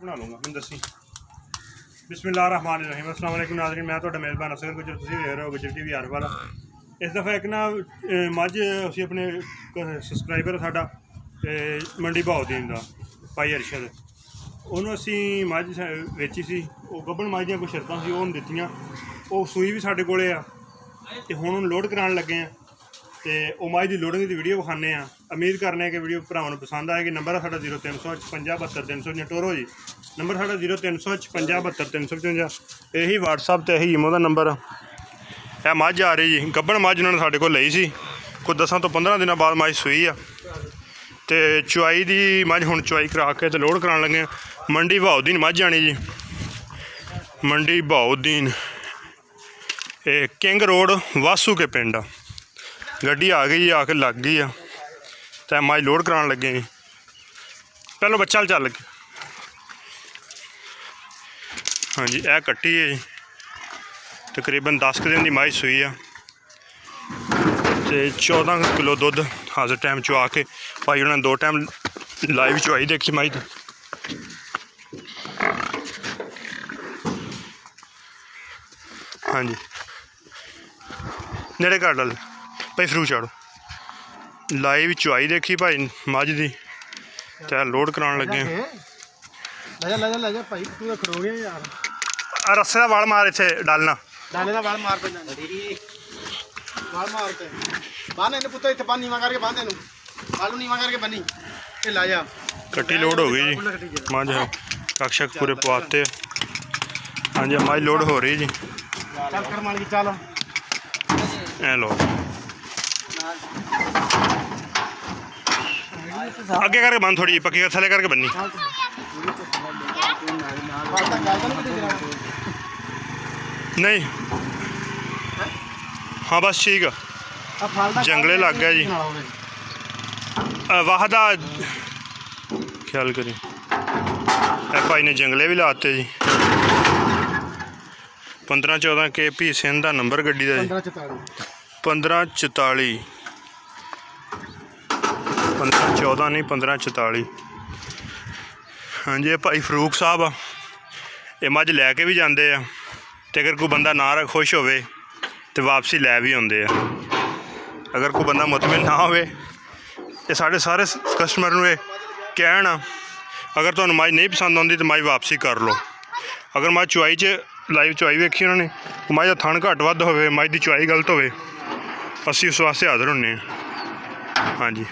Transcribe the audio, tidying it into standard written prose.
बना लूँगा मैं दसी बिस्मिल्लाहिर्रहमानिर्रहीम अस्सलाम वालेकुम नाज़रीन मैं तो मेज़बान असगर गुजर तुसीं देख रहे हो गुजर टीवी हर वाला। इस दफ़ा एक ना मझ असीं अपने सबसक्राइबर साडा मंडी बहाउद्दीन दा भाई अरशद ਉਹਨੂੰ ਅਸੀਂ ਮੱਝ ਵੇਚੀ ਸੀ। ਉਹ ਗੱਭਣ ਮੱਝ ਦੀਆਂ ਕੁਛ ਸ਼ਰਤਾਂ ਸੀ ਉਹ ਉਹਨੂੰ ਦਿੱਤੀਆਂ। ਉਹ ਸੂਈ ਵੀ ਸਾਡੇ ਕੋਲੇ ਆ ਤੇ ਹੁਣ ਉਹਨੂੰ ਲੋਡ ਕਰਾਉਣ ਲੱਗੇ ਆ ਤੇ ਉਹ ਮੱਝ ਦੀ ਲੋਡਿੰਗ ਦੀ ਵੀਡੀਓ ਵਿਖਾਉਂਦੇ ਆ। ਉਮੀਦ ਕਰਨੇ ਕਿ ਵੀਡੀਓ ਭਰਾਵਾਂ ਨੂੰ ਪਸੰਦ ਆਏਗੀ। ਨੰਬਰ ਸਾਡਾ 0355 ਟੋਰੋ ਜੀ। ਨੰਬਰ ਸਾਡਾ 0355 ਇਹੀ WhatsApp ਤੇ ਇਹੀ ਈਮੋ ਦਾ ਨੰਬਰ। ਇਹ ਮੱਝ ਆ ਰਹੀ ਜੀ ਗੱਭਣ ਮੱਝ ਉਹਨਾਂ ਨੇ ਸਾਡੇ ਕੋਲ ਲਈ ਸੀ। ਕੋਈ 10 ਤੋਂ 15 ਦਿਨਾਂ ਬਾਅਦ ਮੱਝ ਸੂਈ ਆ ਤੇ ਚੁਆਈ ਦੀ ਮੱਝ ਹੁਣ ਚੁਆਈ ਕਰਾ ਕੇ ਤੇ ਲੋਡ ਕਰਾਉਣ ਲੱਗੇ। ਮੰਡੀ ਬਹਾਉਦੀਨ ਮੱਝ ਆਣੀ ਜੀ। ਮੰਡੀ ਬਹਾਉਦੀਨ ਇਹ ਕਿੰਗ ਰੋਡ ਵਾਸੂ ਕੇ ਪਿੰਡ ਆ। ਗੱਡੀ ਆ ਗਈ ਆ ਕੇ ਲੱਗ ਗਈ ਆ ਤੇ ਮੱਝ ਲੋਡ ਕਰਾਉਣ ਲੱਗੇ ਜੀ। ਪਹਿਲਾਂ ਬੱਚਾ ਚੱਲ ਗਿਆ। ਹਾਂਜੀ ਇਹ ਕੱਟੀ ਹੈ ਜੀ ਤਕਰੀਬਨ 10 ਦਿਨ ਦੀ ਮੱਝ ਸੂਈ ਆ ਤੇ 14 ਕਿਲੋ ਦੁੱਧ ਹਾਜ਼ਰ ਟਾਈਮ ਚਵਾ ਕੇ ਭਾਈ ਉਹਨਾਂ ਨੇ 2 ਟਾਈਮ ਲਾਈਵ ਚਵਾਈ ਦੇਖੀ ਮੱਝ ਦੀ। ਹਾਂਜੀ ਨੇੜੇ ਕਰ ਡਲ ਭਾਈ ਫਰੂ ਚਾੜੋ ਲਾਈਵ ਚਵਾਈ ਦੇਖੀ ਭਾਈ ਮੱਝ ਦੀ ਤੇ ਲੋਡ ਕਰਾਉਣ ਲੱਗੇ। ਲੈ ਜਾ ਭਾਈ ਤੂੰ ਤਾਂ ਖੜੋ ਗਿਆ ਯਾਰ। ਰੱਸੇ ਦਾ ਵਾਲ ਮਾਰ ਇੱਥੇ ਡਾਲਣਾ ਡਾਲੇ ਦਾ ਵਾਲ ਮਾਰ ਪੈ ਜਾਂਦਾ ਵਾਲ ਮਾਰ ਤੇ ਬਾਹਨੇ ਇਹਨੂੰ ਪੁੱਤ ਇੱਥੇ ਨੀਵਾਂ ਕਰਕੇ ਬਾਂਧ ਇਹਨੂੰ ਵਾਲੂ ਨੀਵਾਂ ਕਰਕੇ ਬੰਨੀ ਇਹ ਲੈ ਜਾ। ਕੱਟੀ ਲੋਡ ਹੋ ਗਈ ਜੀ ਮੱਝ ਕਕਸ਼ਕ ਪੂਰੇ ਪਵਾਤੇ। ਹਾਂਜੀ ਮੱਝ ਲੋਡ ਹੋ ਰਹੀ ਜੀ। ਚੱਲ ਕਰ ਮਾਰ ਕੇ ਚੱਲ ਐ ਲੋ ਅੱਗੇ ਕਰਕੇ ਬੰਨ ਥੋੜੀ ਜਿਹੀ ਪੱਕੀ ਥੱਲੇ ਕਰਕੇ ਬੰਨੀ। ਨਹੀਂ ਹਾਂ ਬਸ ਠੀਕ ਆ। ਜੰਗਲੇ ਲੱਗ ਗਿਆ ਜੀ ਵਾਹ ਦਾ ਖਿਆਲ ਕਰੀ। ਇਹ ਭਾਈ ਨੇ ਜੰਗਲੇ ਵੀ ਲਾਤੇ ਜੀ। 1514 KP ਸਿੰਧ ਦਾ ਨੰਬਰ ਗੱਡੀ ਦਾ ਜੀ। 1544 1514 ਨਹੀਂ 1544। ਹਾਂਜੀ ਇਹ ਭਾਈ ਫਰੂਕ ਸਾਹਿਬ ਆ। ਇਹ ਮੱਝ ਲੈ ਕੇ ਵੀ ਜਾਂਦੇ ਆ ਤੇ ਅਗਰ ਕੋਈ ਬੰਦਾ ਨਾ ਖੁਸ਼ ਹੋਵੇ ਤੇ ਵਾਪਸੀ ਲੈ ਵੀ ਆਉਂਦੇ ਆ। ਅਗਰ ਕੋਈ ਬੰਦਾ ਮੁਤਮਿਨ ਨਾ ਹੋਵੇ ਇਹ ਸਾਡੇ ਸਾਰੇ ਕਸਟਮਰ ਨੂੰ ਇਹ ਕਹਿਣ ਆ ਅਗਰ ਤੁਹਾਨੂੰ ਮੱਝ ਨਹੀਂ ਪਸੰਦ ਆਉਂਦੀ ਤਾਂ ਮੱਝ ਵਾਪਸੀ ਕਰ ਲਓ। ਅਗਰ ਮੱਝ ਚੁਆਈ 'ਚ ਲਾਈਵ ਚੁਆਈ ਵੇਖੀ ਉਹਨਾਂ ਨੇ ਮੱਝ ਦਾ ਥਣ ਘੱਟ ਵੱਧ ਹੋਵੇ ਮੱਝ ਦੀ ਚੁਆਈ ਗਲਤ ਹੋਵੇ ਅਸੀਂ ਉਸ ਵਾਸਤੇ ਹਾਜ਼ਰ ਹੁੰਦੇ ਹਾਂ। ਹਾਂਜੀ